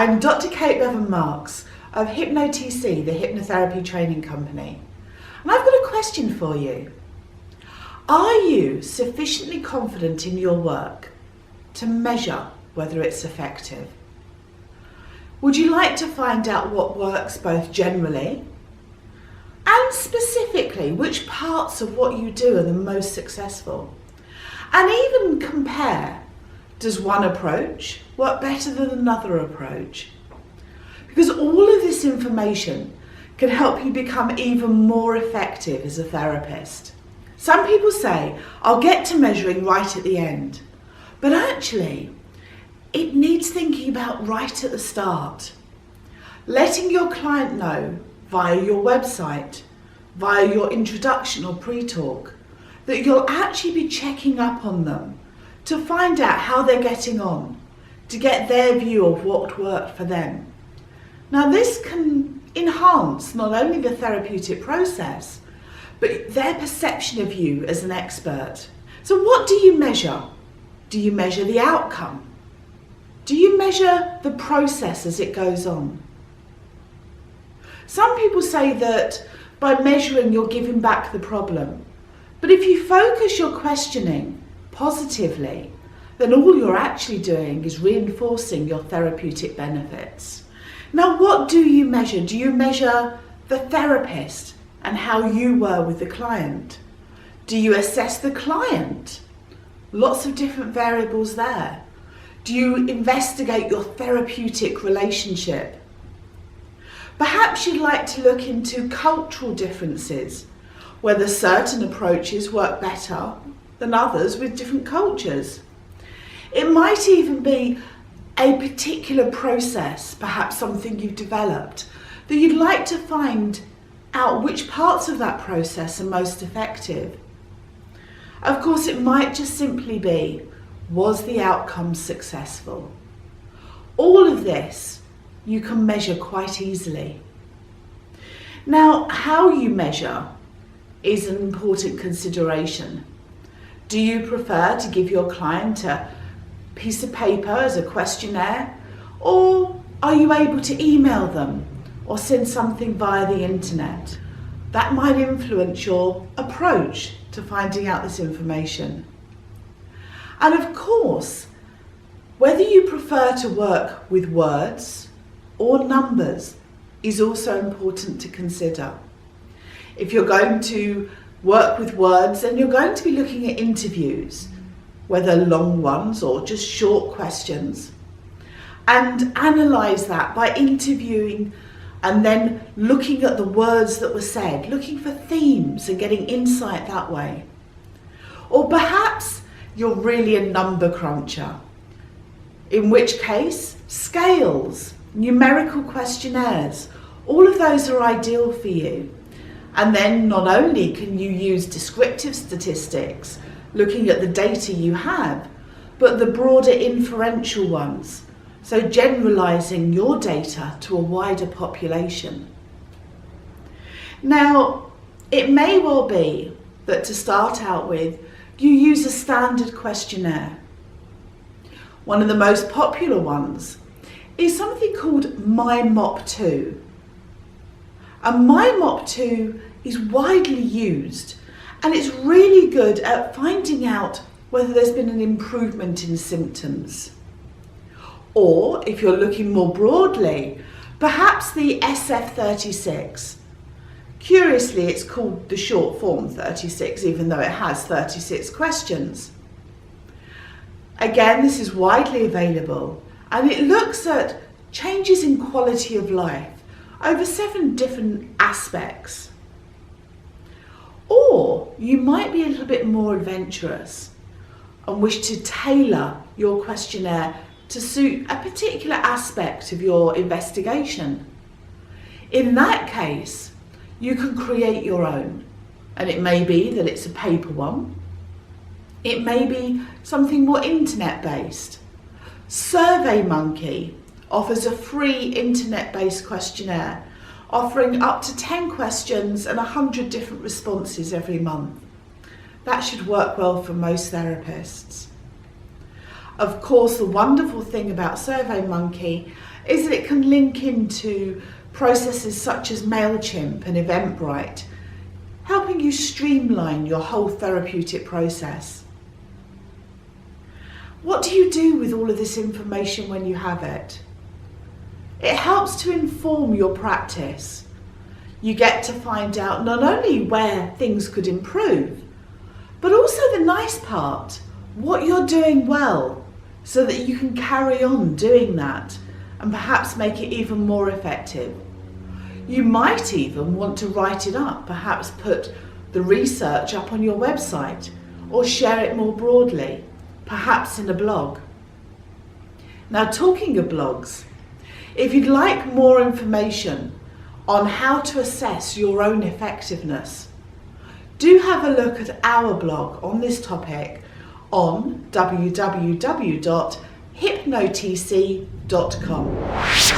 I'm Dr. Kate Bevan-Marks of HypnoTC, the Hypnotherapy Training Company. And I've got a question for you. Are you sufficiently confident in your work to measure whether it's effective? Would you like to find out what works both generally and specifically which parts of what you do are the most successful? And even compare, does one approach work better than another approach? Because all of this information can help you become even more effective as a therapist. Some people say, I'll get to measuring right at the end. But actually, it needs thinking about right at the start. Letting your client know via your website, via your introduction or pre-talk, that you'll actually be checking up on them to find out how they're getting on, to get their view of what worked for them. Now this can enhance not only the therapeutic process, but their perception of you as an expert. So what do you measure? Do you measure the outcome? Do you measure the process as it goes on? Some people say that by measuring you're giving back the problem. But if you focus your questioning positively, then all you're actually doing is reinforcing your therapeutic benefits. Now, what do you measure? Do you measure the therapist and how you were with the client? Do you assess the client? Lots of different variables there. Do you investigate your therapeutic relationship? Perhaps you'd like to look into cultural differences, whether certain approaches work better than others with different cultures. It might even be a particular process, perhaps something you've developed, that you'd like to find out which parts of that process are most effective. Of course, it might just simply be, was the outcome successful? All of this you can measure quite easily. Now, how you measure is an important consideration. Do you prefer to give your client a piece of paper as a questionnaire, or are you able to email them or send something via the internet? That might influence your approach to finding out this information. And of course, whether you prefer to work with words or numbers is also important to consider. If you're going to work with words, then you're going to be looking at interviews, whether long ones or just short questions, and analyse that by interviewing and then looking at the words that were said, looking for themes and getting insight that way. Or perhaps you're really a number cruncher, in which case scales, numerical questionnaires, all of those are ideal for you. And then not only can you use descriptive statistics, looking at the data you have, but the broader inferential ones, so generalising your data to a wider population. Now, it may well be that to start out with, you use a standard questionnaire. One of the most popular ones is something called MyMop2. And MyMop2 is widely used, and it's really good at finding out whether there's been an improvement in symptoms. Or, if you're looking more broadly, perhaps the SF36. Curiously, it's called the short form 36, even though it has 36 questions. Again, this is widely available, and it looks at changes in quality of life over 7 different aspects. Or you might be a little bit more adventurous and wish to tailor your questionnaire to suit a particular aspect of your investigation. In that case, you can create your own, and it may be that it's a paper one. It may be something more internet-based. SurveyMonkey offers a free internet-based questionnaire offering up to 10 questions and 100 different responses every month. That should work well for most therapists. Of course, the wonderful thing about SurveyMonkey is that it can link into processes such as MailChimp and Eventbrite, helping you streamline your whole therapeutic process. What do you do with all of this information when you have it? It helps to inform your practice. You get to find out not only where things could improve, but also the nice part, what you're doing well, so that you can carry on doing that and perhaps make it even more effective. You might even want to write it up, perhaps put the research up on your website or share it more broadly, perhaps in a blog. Now, talking of blogs, if you'd like more information on how to assess your own effectiveness, do have a look at our blog on this topic on www.hypnotc.com.